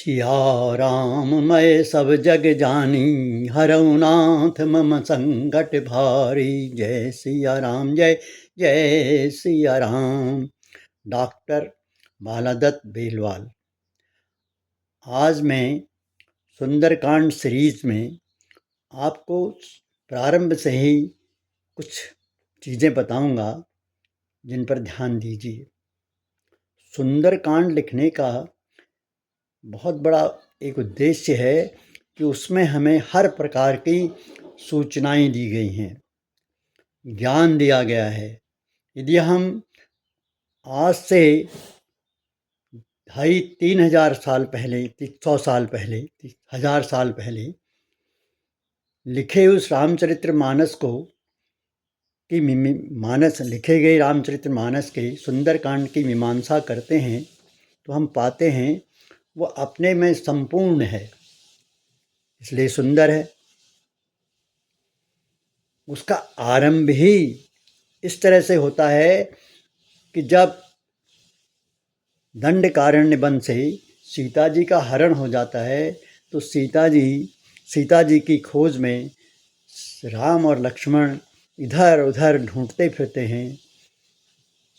सिया राम मैं सब जग जानी, हरऊ नाथ मम संकट भारी। जय सिया राम, जय जय सिया राम। डॉक्टर बालादत्त बेलवाल। आज मैं सुंदरकांड सीरीज में आपको प्रारंभ से ही कुछ चीज़ें बताऊंगा जिन पर ध्यान दीजिए। सुंदरकांड लिखने का बहुत बड़ा एक उद्देश्य है कि उसमें हमें हर प्रकार की सूचनाएं दी गई हैं, ज्ञान दिया गया है। यदि हम आज से 2,500-3,000 साल पहले, 100 साल पहले, 1000 साल पहले लिखे उस रामचरित्र मानस को लिखे गए रामचरित्र मानस के सुंदरकांड की मीमांसा करते हैं तो हम पाते हैं वो अपने में संपूर्ण है, इसलिए सुंदर है। उसका आरंभ ही इस तरह से होता है कि जब दंडकारण्य वन से सीता जी का हरण हो जाता है तो सीता जी की खोज में राम और लक्ष्मण इधर उधर ढूंढते फिरते हैं,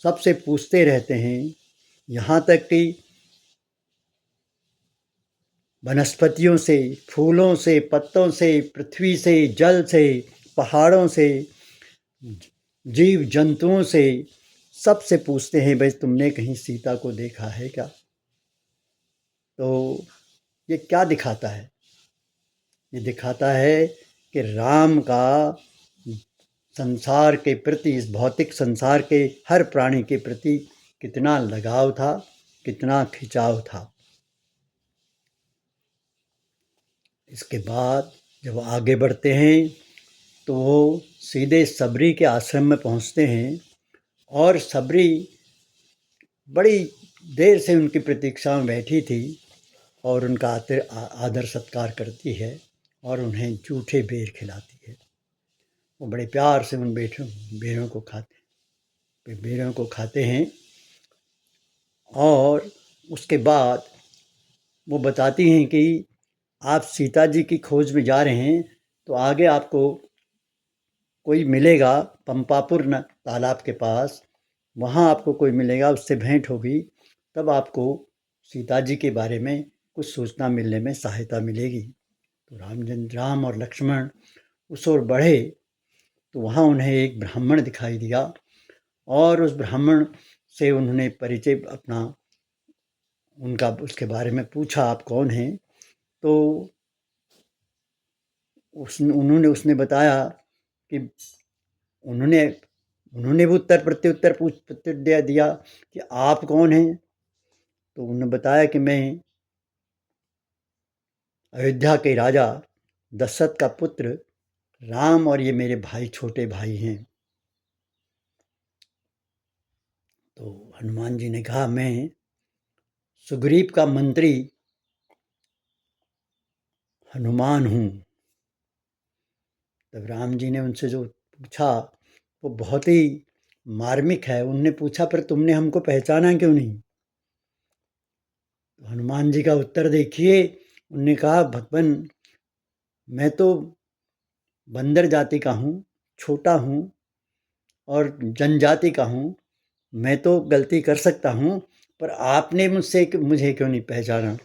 सबसे पूछते रहते हैं, यहाँ तक कि वनस्पतियों से, फूलों से, पत्तों से, पृथ्वी से, जल से, पहाड़ों से, जीव जंतुओं से, सबसे पूछते हैं, भाई तुमने कहीं सीता को देखा है क्या? तो ये क्या दिखाता है? ये दिखाता है कि राम का संसार के प्रति, इस भौतिक संसार के हर प्राणी के प्रति कितना लगाव था, कितना खिंचाव था। इसके बाद जब आगे बढ़ते हैं तो वो सीधे सबरी के आश्रम में पहुंचते हैं और सबरी बड़ी देर से उनकी प्रतीक्षा में बैठी थी और उनका आदर सत्कार करती है और उन्हें जूठे बेर खिलाती है। वो बड़े प्यार से उन बेरों को खाते हैं और उसके बाद वो बताती हैं कि आप सीता जी की खोज में जा रहे हैं तो आगे आपको कोई मिलेगा पंपापुर तालाब के पास, वहाँ आपको कोई मिलेगा, उससे भेंट होगी, तब आपको सीता जी के बारे में कुछ सूचना मिलने में सहायता मिलेगी। तो राम और लक्ष्मण उस ओर बढ़े तो वहाँ उन्हें एक ब्राह्मण दिखाई दिया और उस ब्राह्मण से उन्होंने परिचय अपना उनका उसके बारे में पूछा, आप कौन हैं? तो उसने बताया कि उन्होंने भी उत्तर प्रत्युत्तर दिया कि आप कौन हैं? तो उन्होंने बताया कि मैं अयोध्या के राजा दशरथ का पुत्र राम और ये मेरे भाई, छोटे भाई हैं। तो हनुमान जी ने कहा, मैं सुग्रीव का मंत्री हनुमान हूँ। तब राम जी ने उनसे जो पूछा वो बहुत ही मार्मिक है। उनने पूछा, पर तुमने हमको पहचाना क्यों नहीं? तो हनुमान जी का उत्तर देखिए। उन्होंने कहा, भगवान मैं तो बंदर जाति का हूँ, छोटा हूँ और जनजाति का हूँ, मैं तो गलती कर सकता हूँ, पर आपने मुझे क्यों नहीं पहचाना?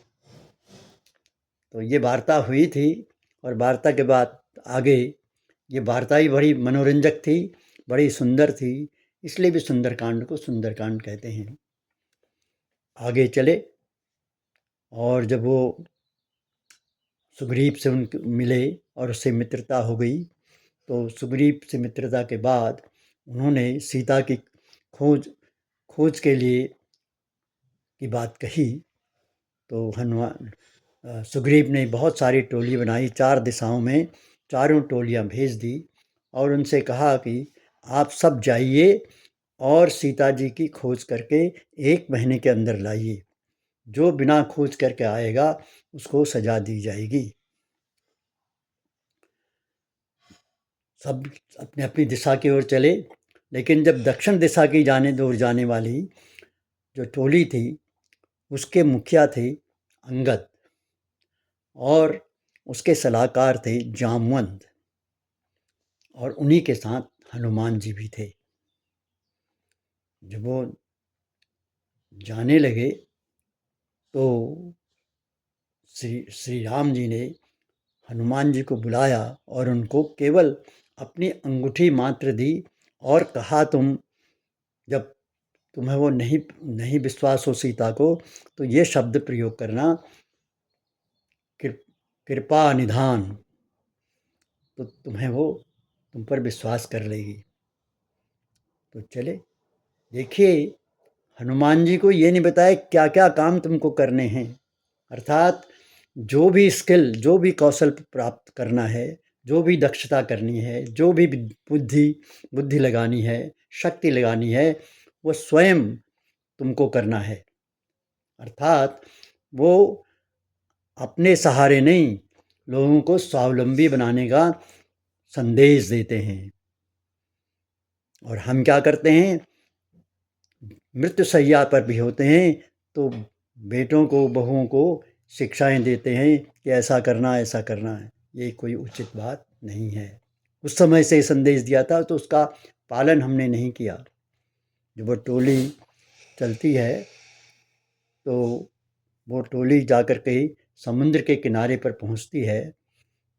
तो ये वार्ता हुई थी और वार्ता के बाद आगे ये वार्ता ही बड़ी मनोरंजक थी, बड़ी सुंदर थी, इसलिए भी सुंदरकांड को सुंदरकांड कहते हैं। आगे चले और जब वो सुग्रीव से उनके मिले और उससे मित्रता हो गई, तो सुग्रीव से मित्रता के बाद उन्होंने सीता की खोज के लिए की बात कही। तो सुग्रीव ने बहुत सारी टोली बनाई, 4 दिशाओं में 4 टोलियां भेज दी और उनसे कहा कि आप सब जाइए और सीता जी की खोज करके 1 महीने के अंदर लाइए। जो बिना खोज करके आएगा उसको सजा दी जाएगी। सब अपनी अपनी दिशा की ओर चले, लेकिन जब दक्षिण दिशा की जाने वाली जो टोली थी उसके मुखिया थे अंगद। और उसके सलाहकार थे जामवंत, और उन्हीं के साथ हनुमान जी भी थे। जब वो जाने लगे तो श्री राम जी ने हनुमान जी को बुलाया और उनको केवल अपनी अंगूठी मात्र दी और कहा, तुम जब तुम्हें वो नहीं नहीं विश्वास हो सीता को, तो ये शब्द प्रयोग करना, कृपा निधान, तो तुम्हें वो तुम पर विश्वास कर लेगी। तो चले, देखिए, हनुमान जी को ये नहीं बताया क्या क्या काम तुमको करने हैं, अर्थात जो भी स्किल, जो भी कौशल प्राप्त करना है, जो भी दक्षता करनी है, जो भी बुद्धि बुद्धि लगानी है, शक्ति लगानी है, वो स्वयं तुमको करना है। अर्थात वो अपने सहारे नहीं, लोगों को स्वावलंबी बनाने का संदेश देते हैं। और हम क्या करते हैं, मृत्युशैया पर भी होते हैं तो बेटों को, बहुओं को शिक्षाएं देते हैं कि ऐसा करना, ऐसा करना है। ये कोई उचित बात नहीं है। उस समय से संदेश दिया था तो उसका पालन हमने नहीं किया। जब वो टोली चलती है तो वो टोली जाकर के समुद्र के किनारे पर पहुंचती है,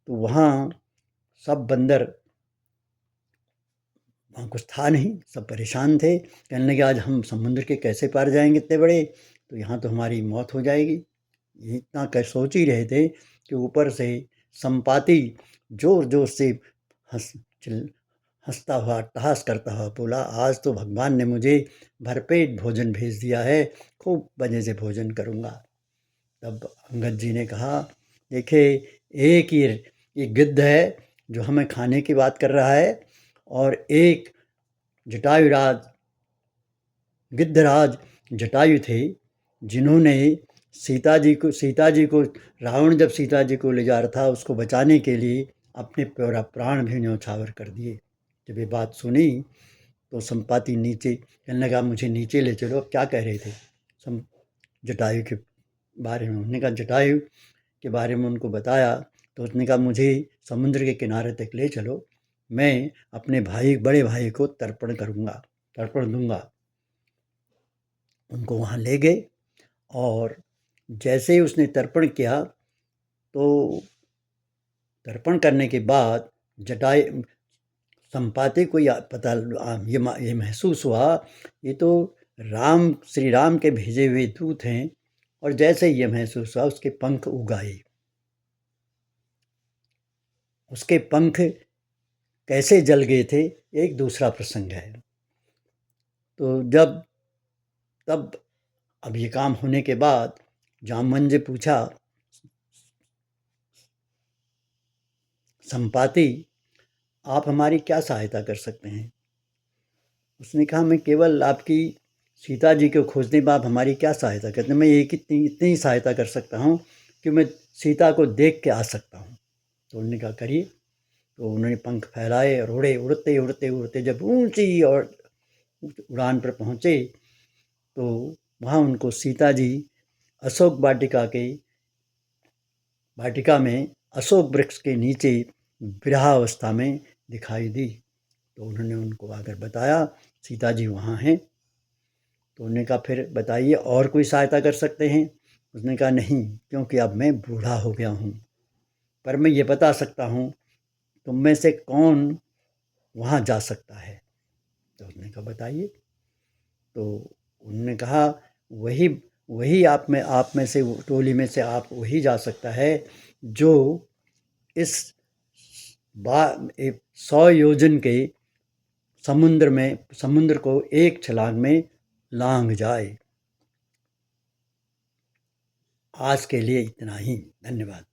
तो वहाँ सब बंदर, वहाँ कुछ था नहीं, सब परेशान थे। कहने लगे, आज हम समुद्र के कैसे पार जाएंगे इतने बड़े, तो यहाँ तो हमारी मौत हो जाएगी। ये इतना कर सोच ही रहे थे कि ऊपर से संपाति जोर जोर से हंसता हुआ, अट्टहास करता हुआ बोला, आज तो भगवान ने मुझे भरपेट भोजन भेज दिया है, खूब मजे से भोजन करूँगा। तब अंगद जी ने कहा, देखिए, एक ये गिद्ध है जो हमें खाने की बात कर रहा है, और एक जटायुराज, गिद्धराज जटायु थे, जिन्होंने सीता जी को रावण जब सीता जी को ले जा रहा था, उसको बचाने के लिए अपने प्राण भी न्यौछावर कर दिए। जब ये बात सुनी तो संपाति नीचे कहने लगा, मुझे नीचे ले चलो। अब क्या कह रहे थे जटायु के बारे में? उन्होंने कहा, जटायु के बारे में उनको बताया तो उसने कहा, मुझे समुद्र के किनारे तक ले चलो, मैं अपने बड़े भाई को तर्पण दूंगा। उनको वहाँ ले गए और जैसे ही उसने तर्पण किया तो तर्पण करने के बाद संपाति को ये महसूस हुआ, ये तो श्री राम के भेजे हुए दूत हैं। और जैसे ही ये महसूस हुआ, उसके पंख उगाए। उसके पंख कैसे जल गए थे, एक दूसरा प्रसंग है। तो तब अब ये काम होने के बाद जामवंत जी पूछा, संपाति, आप हमारी क्या सहायता कर सकते हैं? उसने कहा, मैं केवल आपकी सीता जी को खोजने में आप हमारी क्या सहायता करते हैं? मैं एक इतनी ही सहायता कर सकता हूँ कि मैं सीता को देख के आ सकता हूँ। तो उन्होंने कहा, करिए। तो उन्होंने पंख फैलाए और उड़ते उड़ते उड़ते जब ऊंची और उड़ान पर पहुँचे तो वहाँ उनको सीता जी अशोक वाटिका में अशोक वृक्ष के नीचे विरहावस्था में दिखाई दी। तो उन्होंने उनको आकर बताया, सीता जी वहाँ हैं। तो उन्होंने कहा, फिर बताइए, और कोई सहायता कर सकते हैं? उसने कहा, नहीं, क्योंकि अब मैं बूढ़ा हो गया हूँ, पर मैं ये बता सकता हूँ तुम में से कौन वहाँ जा सकता है। तो उसने कहा, बताइए। तो उन्होंने कहा, वही वही आप में से, टोली में से आप वही जा सकता है जो इस 100 योजन के समुद्र को एक छलांग में लांघ जाए। आज के लिए इतना ही। धन्यवाद।